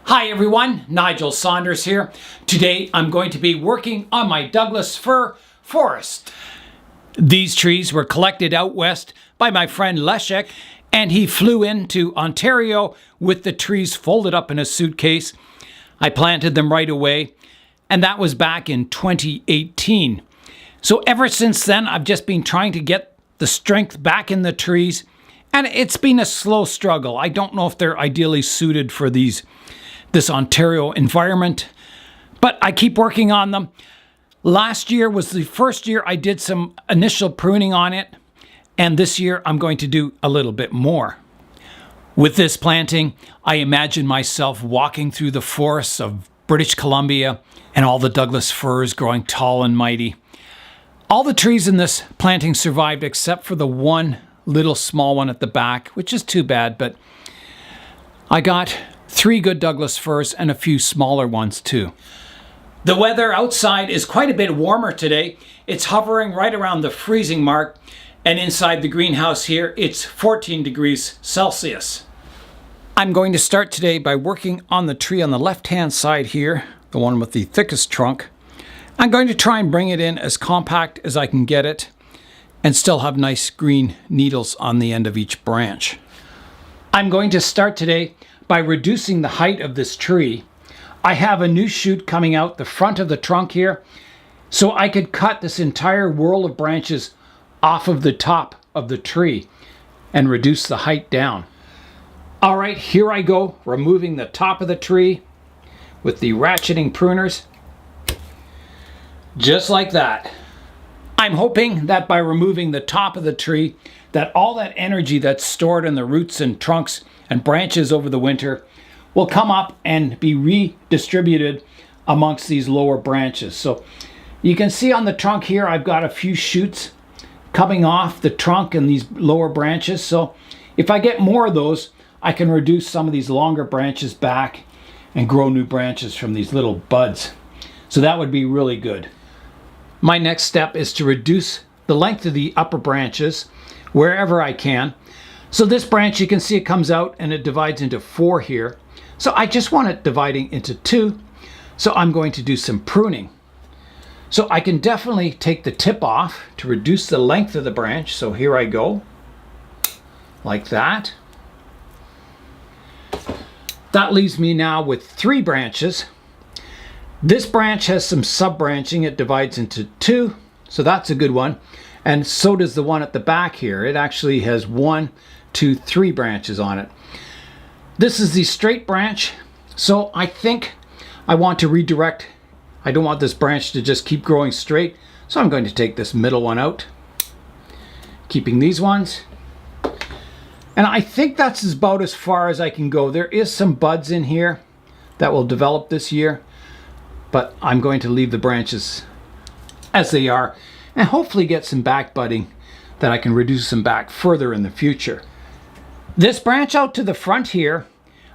Hi everyone, Nigel Saunders here. Today I'm going to be working on my Douglas Fir forest. These trees were collected out west by my friend Leszek, and he flew into Ontario with the trees folded up in a suitcase. I planted them right away, and that was back in 2018. So ever since then, I've just been trying to get the strength back in the trees, and it's been a slow struggle. I don't know if they're ideally suited for this Ontario environment, but I keep working on them. Last year was the first year I did some initial pruning on it, and this year I'm going to do a little bit more. With this planting, I imagine myself walking through the forests of British Columbia and all the Douglas firs growing tall and mighty. All the trees in this planting survived except for the one little small one at the back, which is too bad, but I got 3 good Douglas firs and a few smaller ones too. The weather outside is quite a bit warmer today. It's hovering right around the freezing mark, and inside the greenhouse here it's 14 degrees Celsius. I'm going to start today by working on the tree on the left-hand side here, the one with the thickest trunk. I'm going to try and bring it in as compact as I can get it and still have nice green needles on the end of each branch. I'm going to start today by reducing the height of this tree. I have a new shoot coming out the front of the trunk here, so I could cut this entire whorl of branches off of the top of the tree and reduce the height down. All right, here I go, removing the top of the tree with the ratcheting pruners, just like that. I'm hoping that by removing the top of the tree, that all that energy that's stored in the roots and trunks and branches over the winter will come up and be redistributed amongst these lower branches. So you can see on the trunk here, I've got a few shoots coming off the trunk and these lower branches. So if I get more of those, I can reduce some of these longer branches back and grow new branches from these little buds. So that would be really good. My next step is to reduce the length of the upper branches wherever I can. So this branch, you can see it comes out and it divides into 4 here. So I just want it dividing into 2. So I'm going to do some pruning. So I can definitely take the tip off to reduce the length of the branch. So here I go, like that. That leaves me now with 3 branches. This branch has some sub-branching. It divides into 2, so that's a good one. And so does the one at the back here. It actually has 1, 2, 3 branches on it. This is the straight branch, so I think I want to redirect. I don't want this branch to just keep growing straight, so I'm going to take this middle one out, keeping these ones. And I think that's about as far as I can go. There is some buds in here that will develop this year, but I'm going to leave the branches as they are and hopefully get some back budding that I can reduce them back further in the future. This branch out to the front here,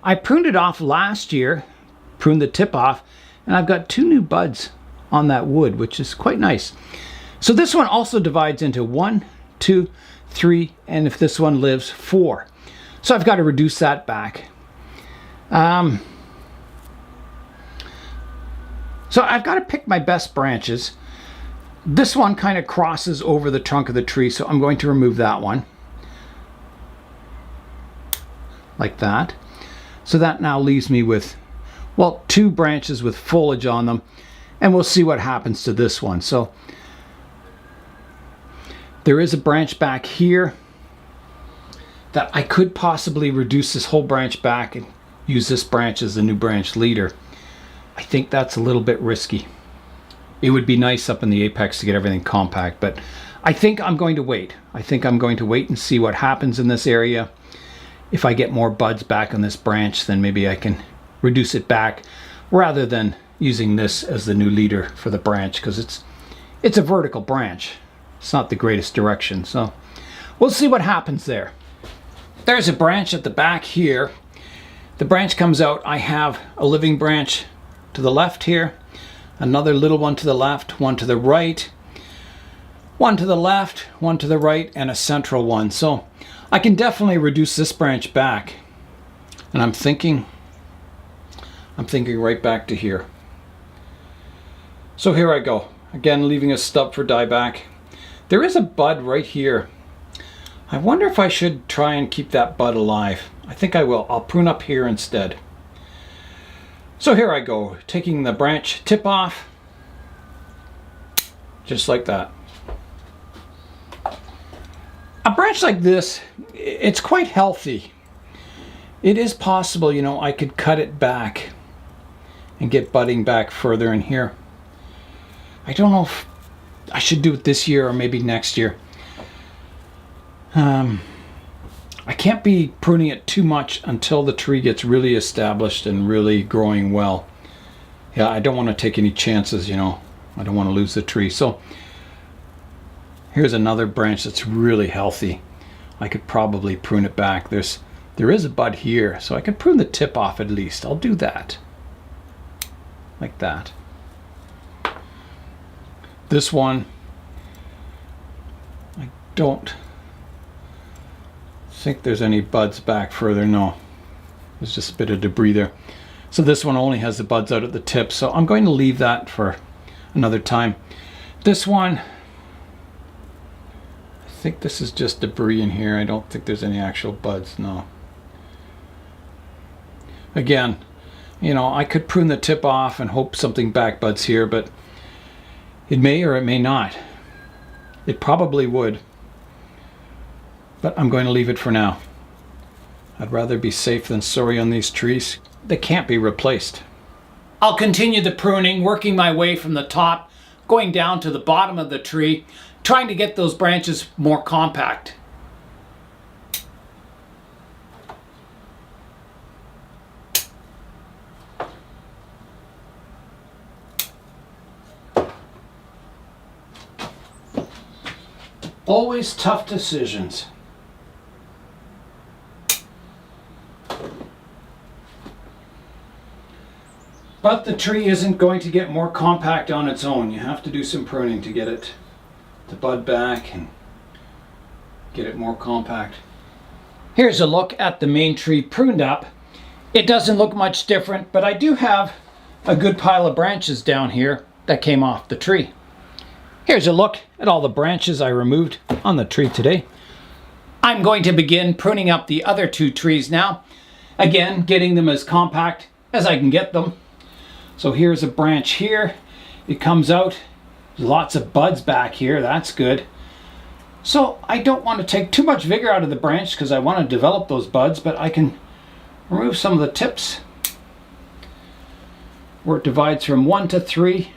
I pruned it off last year, pruned the tip off, and I've got 2 new buds on that wood, which is quite nice. So this one also divides into 1, 2, 3, and if this one lives, 4. So I've got to reduce that back. So I've got to pick my best branches. This one kind of crosses over the trunk of the tree, so I'm going to remove that one. Like that. So that now leaves me with, well, 2 branches with foliage on them, and we'll see what happens to this one. So there is a branch back here that I could possibly reduce this whole branch back and use this branch as the new branch leader. I think that's a little bit risky. It would be nice up in the apex to get everything compact, but I think I'm going to wait. I think I'm going to wait and see what happens in this area. If I get more buds back on this branch, then maybe I can reduce it back rather than using this as the new leader for the branch, because it's a vertical branch. It's not the greatest direction, so we'll see what happens there. There's a branch at the back here. The branch comes out. I have a living branch to the left here, another little one to the left, one to the right, one to the left, one to the right, and a central one. So I can definitely reduce this branch back. And I'm thinking I'm thinking right back to here. So here I go. Again, leaving a stub for dieback. There is a bud right here. I wonder if I should try and keep that bud alive. I think I will. I'll prune up here instead. So here I go, taking the branch tip off, just like that. A branch like this, it's quite healthy. It is possible, you know, I could cut it back and get budding back further in here. I don't know if I should do it this year or maybe next year. I can't be pruning it too much until the tree gets really established and really growing well. Yeah, I don't want to take any chances, you know. I don't want to lose the tree. So here's another branch that's really healthy. I could probably prune it back. There is a bud here, so I can prune the tip off at least. I'll do that. Like that. This one, I don't think there's any buds back further. No, there's just a bit of debris there. So this one only has the buds out at the tip, so I'm going to leave that for another time. This one, I think this is just debris in here. I don't think there's any actual buds. No. Again, you know, I could prune the tip off and hope something back buds here, but it may or it may not. It probably would. But I'm going to leave it for now. I'd rather be safe than sorry on these trees. They can't be replaced. I'll continue the pruning, working my way from the top, going down to the bottom of the tree, trying to get those branches more compact. Always tough decisions. But the tree isn't going to get more compact on its own. You have to do some pruning to get it to bud back and get it more compact. Here's a look at the main tree pruned up. It doesn't look much different, but I do have a good pile of branches down here that came off the tree. Here's a look at all the branches I removed on the tree today. I'm going to begin pruning up the other two trees now. Again, getting them as compact as I can get them. So here's a branch here. It comes out. There's lots of buds back here. That's good. So I don't want to take too much vigor out of the branch because I want to develop those buds, but I can remove some of the tips where it divides from 1 to 3.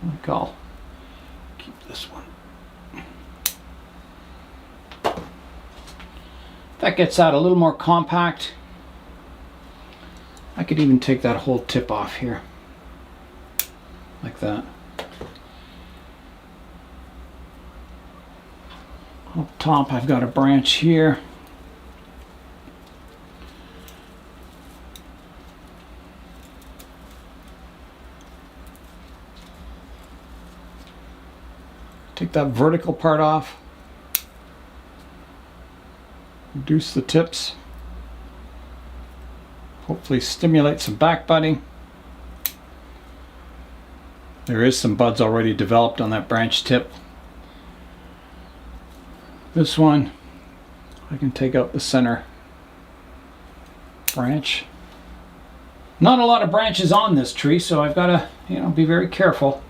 I think I'll keep this one. That gets out a little more compact. I could even take that whole tip off here, like that. Up top I've got a branch here. Take that vertical part off. Reduce the tips. Hopefully stimulate some back budding. There is some buds already developed on that branch tip. This one, I can take out the center branch. Not a lot of branches on this tree, so I've got to, you know, be very careful.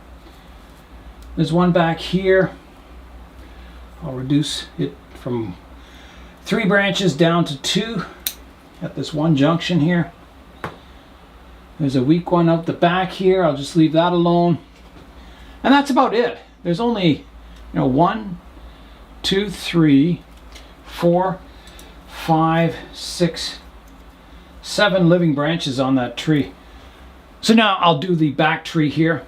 There's one back here. I'll reduce it from 3 branches down to 2 at this one junction here. There's a weak one out the back here. I'll just leave that alone. And that's about it. There's only, you know, 1, 2, 3, 4, 5, 6, 7 living branches on that tree. So now I'll do the back tree here.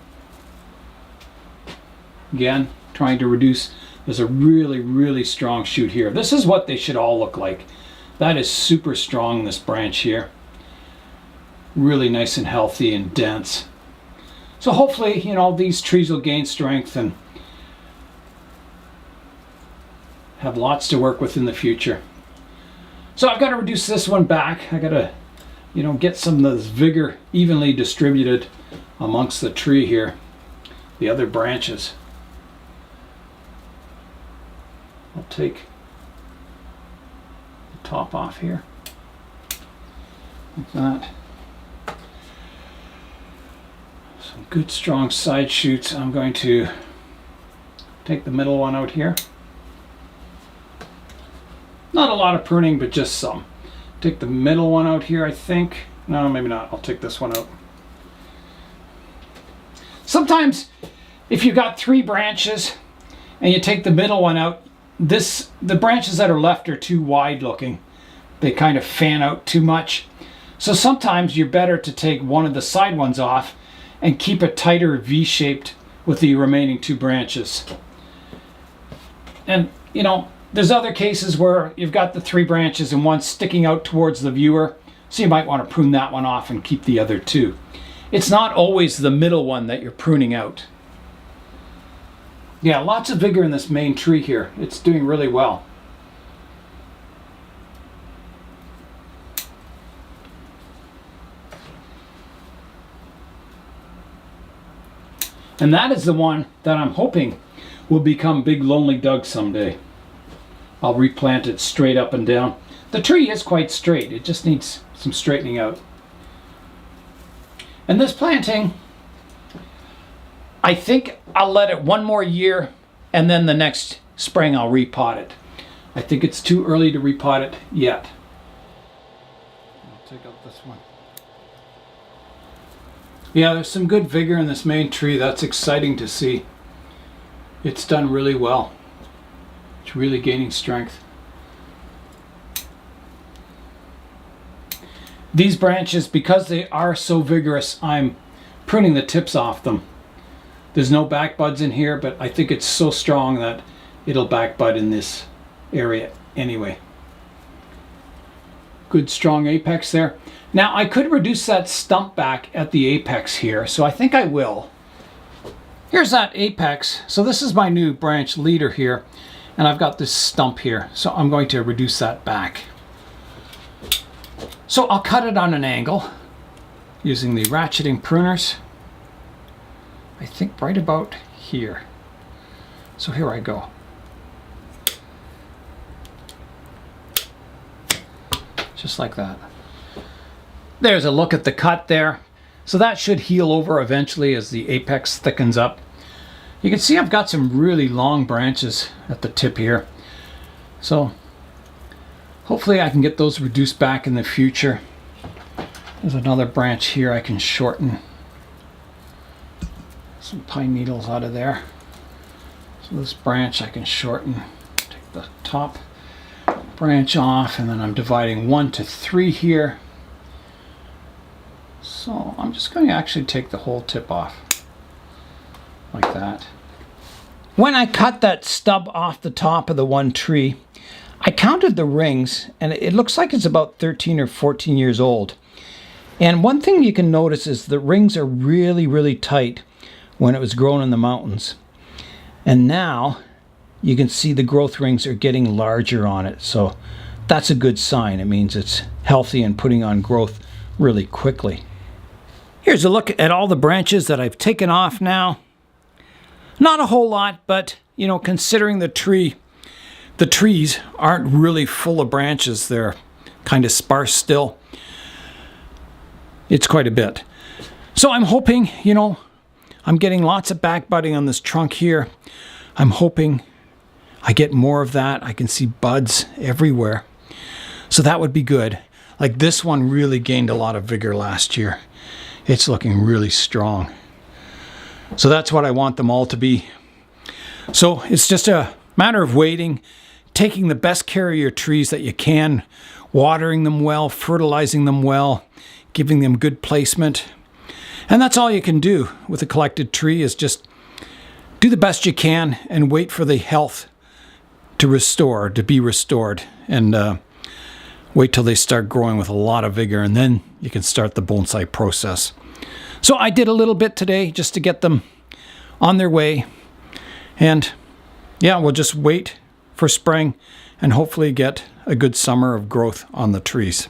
Again, trying to reduce. There's a really, really strong shoot here. This is what they should all look like. That is super strong, this branch here. Really nice and healthy and dense. So hopefully, you know, these trees will gain strength and have lots to work with in the future. So I've got to reduce this one back. I got to get some of this vigor evenly distributed amongst the tree here, the other branches. I'll take the top off here, like that. Some good strong side shoots. I'm going to take the middle one out here. Not a lot of pruning, but just some. Take the middle one out here, I think. No, maybe not. I'll take this one out. Sometimes, if you've got 3 branches and you take the middle one out, the branches that are left are too wide looking. They kind of fan out too much. So sometimes you're better to take one of the side ones off and keep it tighter V-shaped with the remaining 2 branches. And there's other cases where you've got the 3 branches and one sticking out towards the viewer, so you might want to prune that one off and keep the other 2. It's not always the middle one that you're pruning out. Yeah, lots of vigor in this main tree here. It's doing really well. And that is the one that I'm hoping will become Big Lonely Doug someday. I'll replant it straight up and down. The tree is quite straight. It just needs some straightening out. And this planting, I think I'll let it 1 more year, and then the next spring I'll repot it. I think it's too early to repot it yet. I'll take out this one. Yeah, there's some good vigor in this main tree. That's exciting to see. It's done really well. It's really gaining strength. These branches, because they are so vigorous, I'm pruning the tips off them. There's no back buds in here, but I think it's so strong that it'll back bud in this area anyway. Good strong apex there. Now I could reduce that stump back at the apex here, so I think I will. Here's that apex. So this is my new branch leader here, and I've got this stump here, so I'm going to reduce that back. So I'll cut it on an angle using the ratcheting pruners. I think right about here. So here I go. Just like that. There's a look at the cut there. So that should heal over eventually as the apex thickens up. You can see I've got some really long branches at the tip here. So hopefully I can get those reduced back in the future. There's another branch here I can shorten. Some pine needles out of there. So this branch I can shorten. Take the top branch off, and then I'm dividing 1 to 3 here. So I'm just going to actually take the whole tip off. Like that. When I cut that stub off the top of the one tree, I counted the rings, and it looks like it's about 13 or 14 years old. And one thing you can notice is the rings are really, really tight when it was grown in the mountains. And now you can see the growth rings are getting larger on it. So that's a good sign. It means it's healthy and putting on growth really quickly. Here's a look at all the branches that I've taken off now. Not a whole lot, but considering the trees aren't really full of branches. They're kind of sparse still. It's quite a bit. So I'm hoping, I'm getting lots of back budding on this trunk here. I'm hoping I get more of that. I can see buds everywhere. So that would be good. Like this one really gained a lot of vigor last year. It's looking really strong. So that's what I want them all to be. So it's just a matter of waiting, taking the best care of your trees that you can, watering them well, fertilizing them well, giving them good placement. And that's all you can do with a collected tree, is just do the best you can and wait for the health to be restored, and wait till they start growing with a lot of vigor, and then you can start the bonsai process. So I did a little bit today just to get them on their way, and yeah, we'll just wait for spring and hopefully get a good summer of growth on the trees.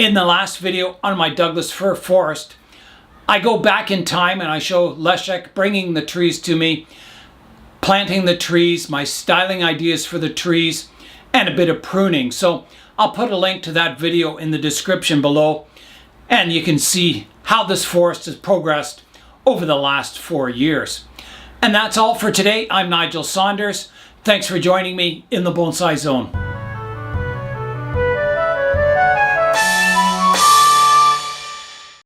In the last video on my Douglas Fir forest, I go back in time and I show Leszek bringing the trees to me, planting the trees, my styling ideas for the trees, and a bit of pruning. So I'll put a link to that video in the description below, and you can see how this forest has progressed over the last 4 years. And that's all for today. I'm Nigel Saunders. Thanks for joining me in the Bonsai Zone.